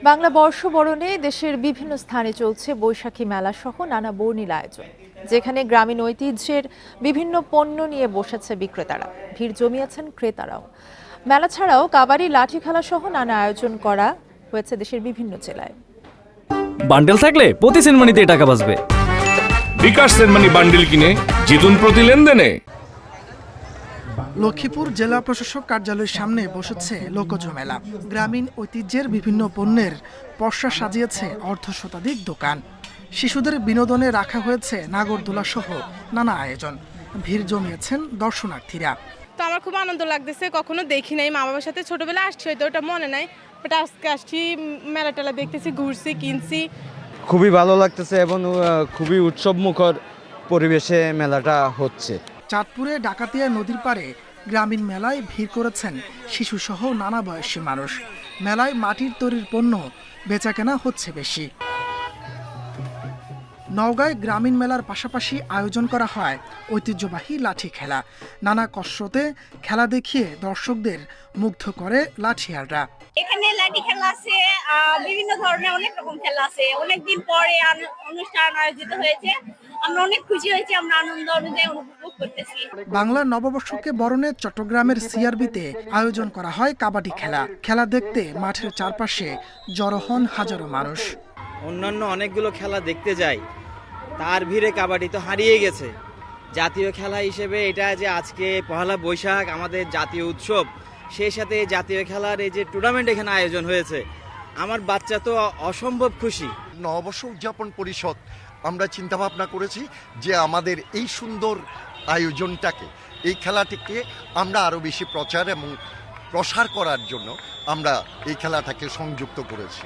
বাংলা বর্ষবরণে দেশের বিভিন্ন স্থানে চলছে বৈশাখী মেলা সহ নানা বর্ণিল আয়োজন, যেখানে গ্রামীণ ঐতিহ্যের বিভিন্ন পণ্য নিয়ে বসেছে বিক্রেতারা। ভিড় জমিয়েছেন ক্রেতারাও। মেলা ছাড়াও কাবাডি, লাঠি খেলা সহ নানা আয়োজন করা হয়েছে দেশের বিভিন্ন জেলায়। বান্ডেল থাকলে প্রতি সেনমানিতে টাকা বাঁচবে। বিকাশ সেনমানি বান্ডেল কিনে জিতুন প্রতি লেনদেনে। লক্ষ্মীপুর জেলা প্রশাসক কার্যালয়ের সামনে বসেছে লোকজ মেলা। গ্রামীণ ঐতিহ্যের বিভিন্ন পণ্যের পসরা সাজিয়েছে অর্ধশতাধিক দোকান। শিশুদের বিনোদনে রাখা হয়েছে নাগরদোলা সহ নানা আয়োজন। ভিড় জমিয়েছেন দর্শনার্থীরা। তো আমার খুব আনন্দ লাগতেছে, কখনো দেখি নাই, মা বাবার সাথে ছোটবেলায় আসছি, হয়তো ওটা মনে নাই, বাট আজকে আসছি, মেলা টেলা দেখতেছি, ঘুরছি, কিনছি। খুবই ভালো লাগতেছে এবং খুবই উৎসবমুখর পরিবেশে মেলাটা হচ্ছে। চাঁদপুরে ডাকাতিয়া নদীর পাড়ে গ্রামীণ মেলায় ভিড় করেছেন শিশুসহ নানা বয়সী মানুষ। মেলায় মাটির তৈরির পণ্য বেচাকেনা হচ্ছে বেশি। নওগাঁয় গ্রামীণ মেলার পাশাপাশি আয়োজন করা হয় ঐতিহ্যবাহী লাঠি খেলা। নানা কসরতে খেলা দেখিয়ে দর্শকদের মুগ্ধ করে লাঠিয়ালরা। এখানে লাঠি খেলা আছে, বিভিন্ন ধরনের অনেক রকম খেলা আছে। অনেকদিন পরে অনুষ্ঠান আয়োজিত হয়েছে, আমরা অনেক খুশি হয়েছি, আমরা আনন্দ অনুযায়ী উপভোগ করতেছি। বাংলা নববর্ষকে বরণে চট্টগ্রামের সিআরবিতে আয়োজন করা হয় কাবাডি খেলা। খেলা দেখতে মাঠের চারপাশে জড়ো হন হাজারো মানুষ। অন্যান্য অনেকগুলো খেলা দেখতে যাই, তার ভিড়ে কাবাডি তো হারিয়ে গেছে। জাতীয় খেলা হিসেবে এটা যে আজকে পহেলা বৈশাখ আমাদের জাতীয় উৎসব, সেই সাথে জাতীয় খেলার এই যে টুর্নামেন্ট এখানে আয়োজন হয়েছে, আমার বাচ্চা তো অসম্ভব খুশি। নববর্ষ উদযাপন পরিষদ আমরা চিন্তা ভাবনা করেছি যে আমাদের এই সুন্দর আয়োজনটাকে, এই খেলাটিকে আমরা আরও বেশি প্রচার এবং প্রসার করার জন্য আমরা এই খেলাটাকে সংযুক্ত করেছি।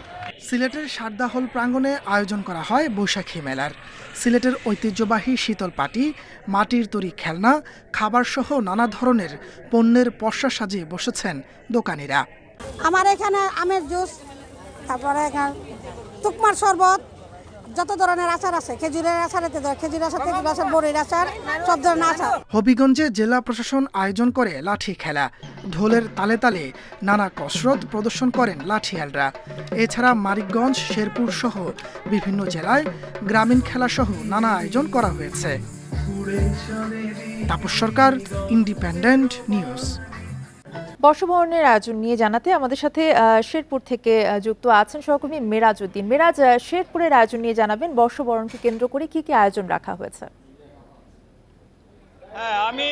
সিলেটের সারদাহল প্রাঙ্গণে আয়োজন করা হয় বৈশাখী মেলার। সিলেটের ঐতিহ্যবাহী শীতল পাটি, মাটির তৈরি খেলনা, খাবার সহ নানা ধরনের পণ্যের পসরা সাজিয়ে বসেছেন দোকানিরা। আমার এখানে আমের জুস, তারপরে এখানে তুকমার শরবত, যত ধরনের আচার আছে, খেজুরের আচার, খেজুর আচার, তেঁতুল আচার, বড়ির আচার, সব ধরনের আচার। হবিগঞ্জে জেলা প্রশাসন আয়োজন করে লাঠি খেলা। ঢোলের তালে তালে নানা কসরত প্রদর্শন করেন লাঠিয়ালরা। এছাড়া মানিকগঞ্জ, শেরপুর সহ বিভিন্ন জেলায় গ্রামীণ খেলা সহ নানা আয়োজন করা হয়েছে। তাপস সরকার, ইন্ডিপেন্ডেন্ট নিউজ। বর্ষবরণের আয়োজন নিয়ে জানাতে আমাদের সাথে শেরপুর থেকে যুক্ত আছেন সহকর্মী মেরাজ উদ্দিন। মেরাজ, শেরপুরের আয়োজন নিয়ে জানাবেন, বর্ষবরণকে কেন্দ্র করে কি কি আয়োজন রাখা হয়েছে? হ্যাঁ, আমি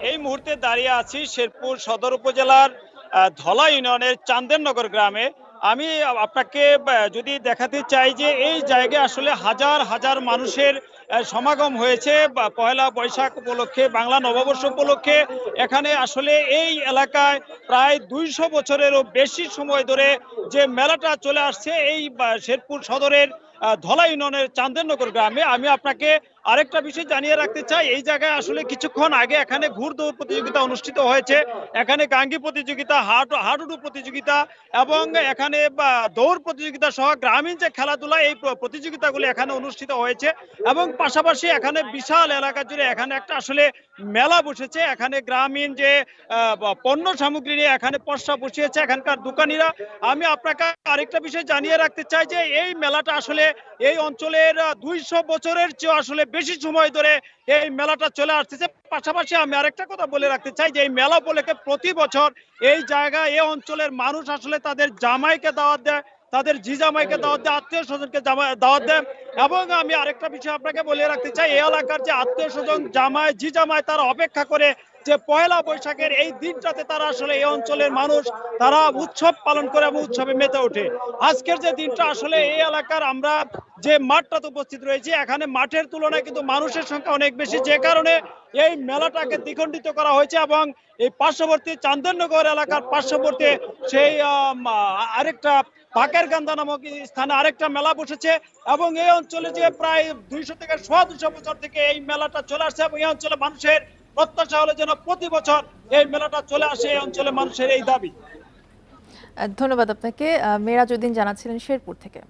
এই মুহূর্তে দাঁড়িয়ে আছি শেরপুর সদর উপজেলার ধলা ইউনিয়নের চান্দেরনগর গ্রামে। আমি আপনাকে যদি দেখাতে চাই যে এই জায়গায় আসলে হাজার হাজার মানুষের সমাগম হয়েছে পয়লা বৈশাখ উপলক্ষে, বাংলা নববর্ষ উপলক্ষে। এখানে আসলে এই এলাকায় প্রায় 200 বছরেরও বেশি সময় ধরে যে মেলাটা চলে আসছে এই শেরপুর সদরের ধলা ইউনিয়নের চান্দেরনগর গ্রামে। আমি আপনাকে আরেকটা বিষয় জানিয়ে রাখতে চাই, এই জায়গায় আসলে কিছুক্ষণ আগে এখানে ঘুরদৌড় প্রতিযোগিতা অনুষ্ঠিত হয়েছে। এখানে গাঙ্গি প্রতিযোগিতা, হাডুডু প্রতিযোগিতা এবং এখানে দৌড় প্রতিযোগিতা সহ গ্রামীণ যে খেলাধুলা, এই প্রতিযোগিতাগুলো এখানে অনুষ্ঠিত হয়েছে। এবং পাশাপাশি এখানে বিশাল এলাকা জুড়ে এখানে একটা আসলে মেলা বসেছে। এখানে গ্রামীণ যে পণ্য সামগ্রী নিয়ে এখানে পসরা বসিয়েছে এখানকার দোকানিরা। আমি আপনাকে আরেকটা বিষয় জানিয়ে রাখতে চাই যে এই মেলাটা আসলে এই অঞ্চলের 200 বছরের চেয়ে আসলে বেশি সময় ধরে এই মেলাটা চলে আসতেছে। পাশাপাশি আমি আরেকটা কথা বলে রাখতে চাই যে এই মেলা উপলক্ষে প্রতি বছর এই জায়গায় এই অঞ্চলের মানুষ আসলে তাদের জামাইকে দাওয়াত দেয়, তাদের জি জামাইকে দাওয়াত দেয়, আত্মীয় স্বজনকে দাওয়াত দেয়। এবং আমি আরেকটা বিষয় আপনাকে বলে রাখতে চাই, এই এলাকার যে আত্মীয় স্বজন, জামাই, জি জামাই, তারা অপেক্ষা করে যে পয়লা বৈশাখের এই দিনটাতে তারা আসলে এই অঞ্চলের মানুষ তারা উৎসব পালন করে এবং উৎসবে মেতে ওঠে। আজকের যে দিনটা আসলে এই এলাকার আমরা যে মাঠটাতে উপস্থিত রয়েছি, এখানে মাঠের তুলনায় কিন্তু মানুষের সংখ্যা অনেক বেশি, যে কারণে এই মেলাটাকে দ্বিখণ্ডিত করা হয়েছে। এবং এই পার্শ্ববর্তী চান্দেরনগর এলাকার পার্শ্ববর্তী সেই আরেকটা পাকের গান্দা নামক স্থানে আরেকটা মেলা বসেছে। এবং এই অঞ্চলে যে প্রায় 200 থেকে 250 বছর থেকে এই মেলাটা চলে আসছে এবং এই অঞ্চলে মানুষের প্রত্যাশা হলে যেন প্রতি বছর এই মেলাটা চলে আসে, এই অঞ্চলে মানুষের এই দাবি। ধন্যবাদ আপনাকে। মেরাজ উদ্দিন জানাচ্ছিলেন শেরপুর থেকে।